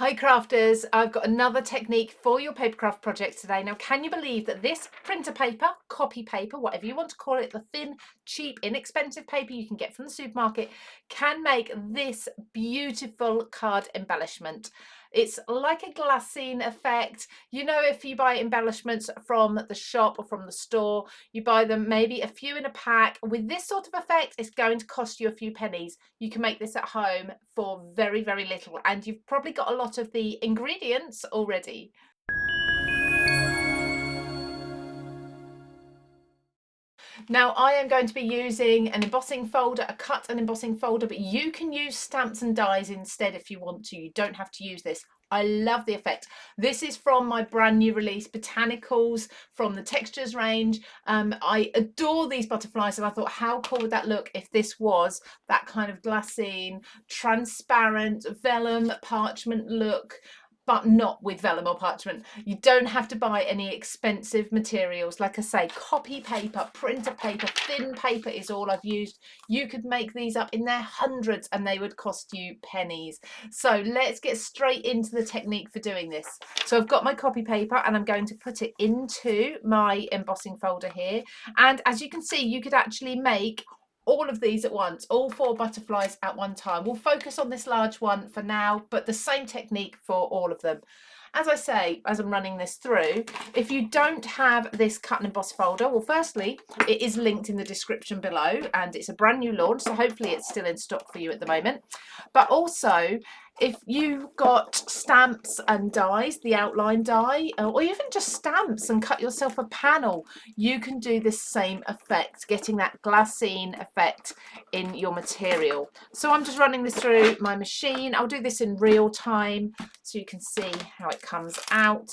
Hi crafters, I've got another technique for your papercraft project today. Now, can you believe that this printer paper, copy paper, whatever you want to call it, the thin, cheap, inexpensive paper you can get from the supermarket, can make this beautiful card embellishment. It's like a glassine effect. You know, if you buy embellishments from the shop or from the store, you buy them maybe a few in a pack. With this sort of effect, it's going to cost you a few pennies. You can make this at home for very, very little, and you've probably got a lot of the ingredients already. Now, I am going to be using an embossing folder, a cut and embossing folder, but you can use stamps and dies instead if you want to. You don't have to use this. I love the effect. This is from my brand new release, Botanicals, from the textures range. I adore these butterflies, and I thought, how cool would that look if this was that kind of glassine, transparent, vellum, parchment look, but not with vellum or parchment. You don't have to buy any expensive materials. Like I say, copy paper, printer paper, thin paper is all I've used. You could make these up in their hundreds and they would cost you pennies. So let's get straight into the technique for doing this. So I've got my copy paper and I'm going to put it into my embossing folder here. And as you can see, you could actually make all of these at once, all 4 butterflies at one time. We'll focus on this large one for now, but the same technique for all of them. As I say, as I'm running this through, if you don't have this cut and emboss folder, well, firstly, it is linked in the description below and it's a brand new launch, so hopefully it's still in stock for you at the moment. But also, if you've got stamps and dies, the outline die, or even just stamps and cut yourself a panel, you can do this same effect, getting that glassine effect in your material. So I'm just running this through my machine. I'll do this in real time so you can see how it comes out.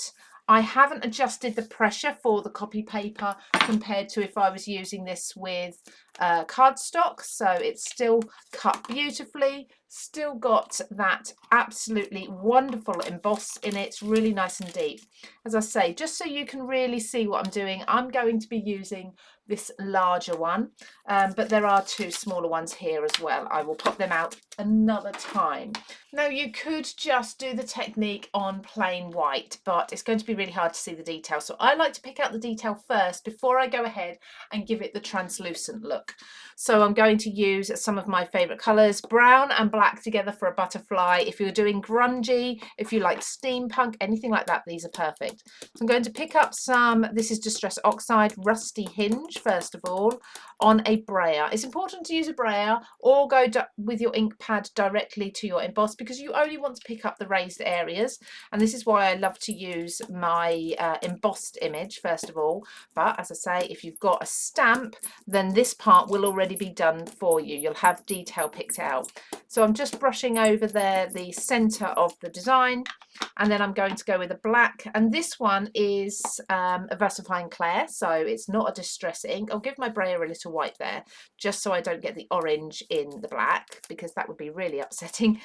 I haven't adjusted the pressure for the copy paper compared to if I was using this with cardstock, so it's still cut beautifully, still got that absolutely wonderful emboss in it. It's really nice and deep. As I say, just so you can really see what I'm doing, I'm going to be using this larger one, but there are 2 smaller ones here as well. I will pop them out another time. Now, you could just do the technique on plain white, but it's going to be really hard to see the detail, so I like to pick out the detail first before I go ahead and give it the translucent look. So I'm going to use some of my favorite colors, brown and black together for a butterfly. If you're doing grungy, if you like steampunk, anything like that, these are perfect. So I'm going to pick up some, this is Distress Oxide Rusty Hinge, first of all, on a brayer. It's important to use a brayer or go with your ink pad directly to your emboss, because you only want to pick up the raised areas, and this is why I love to use my embossed image first of all. But as I say, if you've got a stamp, then this part will already be done for you. You'll have detail picked out. So I'm just brushing over there the center of the design, and then I'm going to go with a black, and this one is a VersaFine Clair, so it's not a distress ink. I'll give my brayer a little white there just so I don't get the orange in the black, because that would be really upsetting.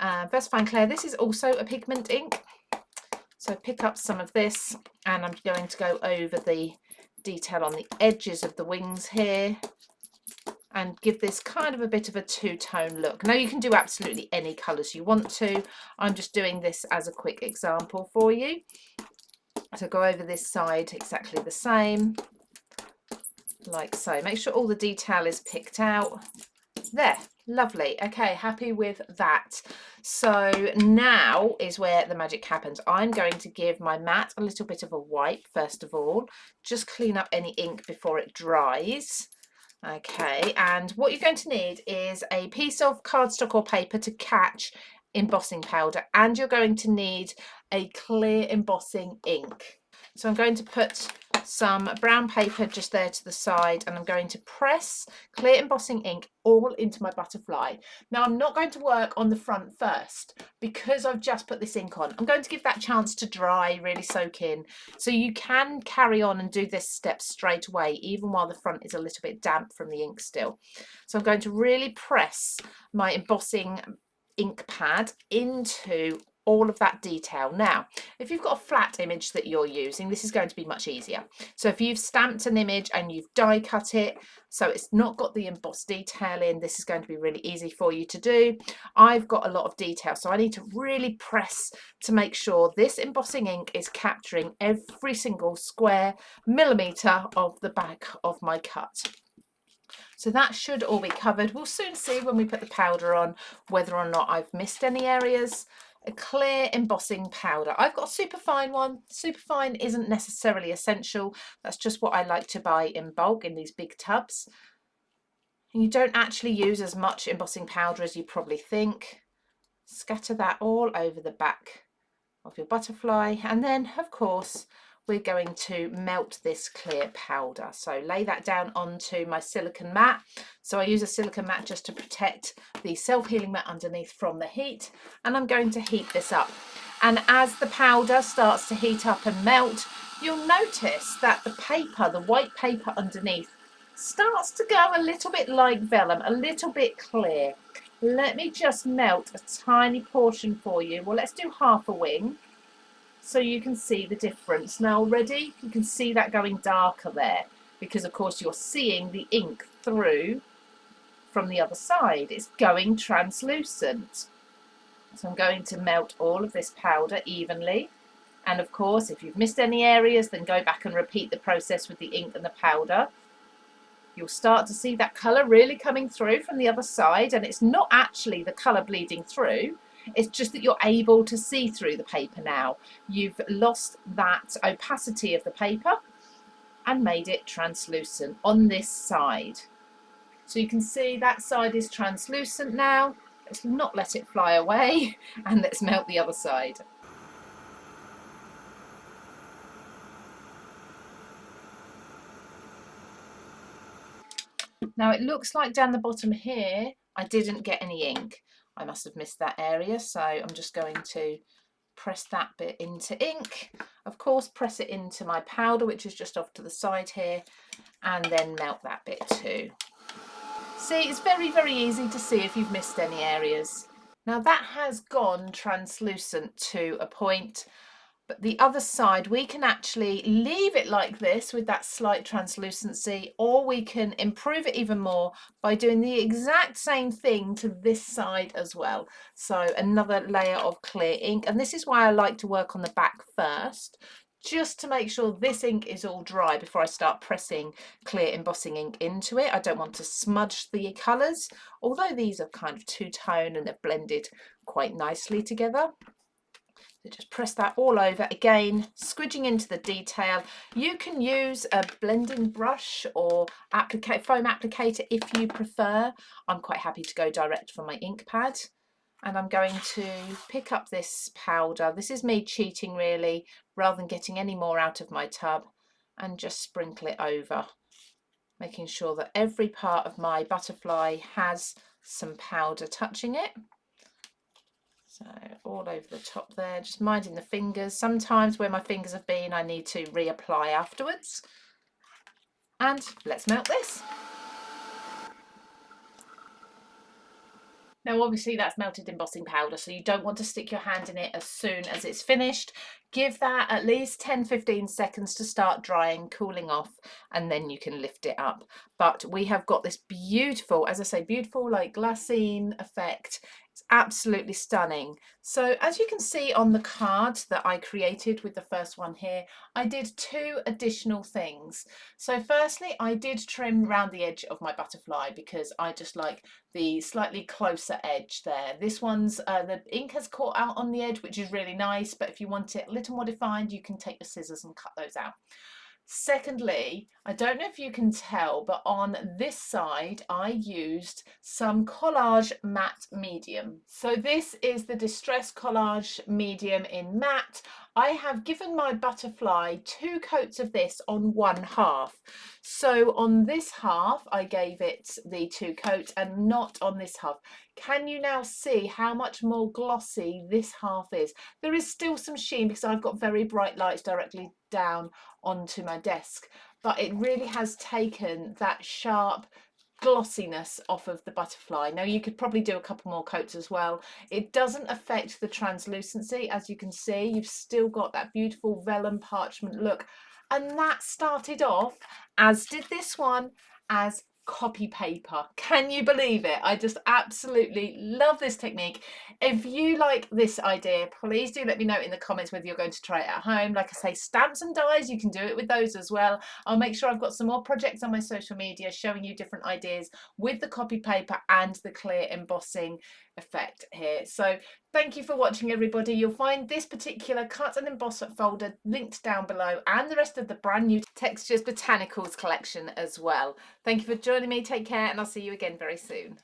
VersaFine Clair, this is also a pigment ink, so pick up some of this and I'm going to go over the detail on the edges of the wings here and give this kind of a bit of a 2-tone look. Now, you can do absolutely any colours you want to. I'm just doing this as a quick example for you. So go over this side exactly the same, like so. Make sure all the detail is picked out. There, lovely. Okay, happy with that. So now is where the magic happens. I'm going to give my mat a little bit of a wipe first of all, just clean up any ink before it dries. Okay, and what you're going to need is a piece of cardstock or paper to catch embossing powder, and you're going to need a clear embossing ink. So I'm going to put some brown paper just there to the side, and I'm going to press clear embossing ink all into my butterfly. Now, I'm not going to work on the front first because I've just put this ink on. I'm going to give that chance to dry, really soak in. So you can carry on and do this step straight away, even while the front is a little bit damp from the ink still. So I'm going to really press my embossing ink pad into all of that detail. Now, if you've got a flat image that you're using, this is going to be much easier. So if you've stamped an image and you've die cut it, so it's not got the embossed detail in, this is going to be really easy for you to do. I've got a lot of detail, so I need to really press to make sure this embossing ink is capturing every single square millimetre of the back of my cut. So that should all be covered. We'll soon see when we put the powder on whether or not I've missed any areas. A clear embossing powder. I've got a super fine one. Super fine isn't necessarily essential. That's just what I like to buy in bulk in these big tubs. And you don't actually use as much embossing powder as you probably think. Scatter that all over the back of your butterfly, and then of course we're going to melt this clear powder. So lay that down onto my silicone mat. So I use a silicone mat just to protect the self-healing mat underneath from the heat, and I'm going to heat this up. And as the powder starts to heat up and melt, you'll notice that the paper, the white paper underneath, starts to go a little bit like vellum, a little bit clear. Let me just melt a tiny portion for you. Well, let's do half a wing so you can see the difference. Now already you can see that going darker there because of course you're seeing the ink through from the other side. It's going translucent. So I'm going to melt all of this powder evenly. And of course, if you've missed any areas, then go back and repeat the process with the ink and the powder. You'll start to see that colour really coming through from the other side, and it's not actually the colour bleeding through, it's just that you're able to see through the paper now. You've lost that opacity of the paper and made it translucent on this side. So you can see that side is translucent now. Let's not let it fly away, and let's melt the other side. Now it looks like down the bottom here I didn't get any ink. I must have missed that area, so I'm just going to press that bit into ink. Of course, press it into my powder, which is just off to the side here, and then melt that bit too. See, it's very, very easy to see if you've missed any areas. Now that has gone translucent to a point. But the other side, we can actually leave it like this with that slight translucency, or we can improve it even more by doing the exact same thing to this side as well. So another layer of clear ink, and this is why I like to work on the back first, just to make sure this ink is all dry before I start pressing clear embossing ink into it. I don't want to smudge the colours, although these are kind of two-tone and they're blended quite nicely together. So just press that all over, again squidging into the detail. You can use a blending brush or foam applicator if you prefer. I'm quite happy to go direct from my ink pad, and I'm going to pick up this powder. This is me cheating really, rather than getting any more out of my tub, and just sprinkle it over, making sure that every part of my butterfly has some powder touching it. So all over the top there, just minding the fingers. Sometimes where my fingers have been, I need to reapply afterwards. And let's melt this. Now obviously that's melted embossing powder, so you don't want to stick your hand in it as soon as it's finished. Give that at least 10-15 seconds to start drying, cooling off, and then you can lift it up. But we have got this beautiful, as I say, beautiful like glassine effect. It's absolutely stunning. So as you can see on the card that I created with the first one here, I did two additional things. So firstly, I did trim around the edge of my butterfly because I just like the slightly closer edge there. This one's, the ink has caught out on the edge, which is really nice, but if you want it a little more defined, you can take your scissors and cut those out. Secondly, I don't know if you can tell, but on this side I used some collage matte medium. So this is the Distress Collage medium in matte. I have given my butterfly 2 coats of this on one half. So on this half I gave it the 2 coats and not on this half. Can you now see how much more glossy this half is? There is still some sheen because I've got very bright lights directly down onto my desk, but it really has taken that sharp glossiness off of the butterfly. Now you could probably do a couple more coats as well. It doesn't affect the translucency. As you can see, you've still got that beautiful vellum parchment look, and that started off, as did this one, as copy paper. Can you believe it? I just absolutely love this technique. If you like this idea, please do let me know in the comments whether you're going to try it at home. Like I say, stamps and dies, you can do it with those as well. I'll make sure I've got some more projects on my social media showing you different ideas with the copy paper and the clear embossing effect here. So thank you for watching, everybody. You'll find this particular cut and emboss folder linked down below, and the rest of the brand new Textures Botanicals collection as well. Thank you for joining me. Take care, and I'll see you again very soon.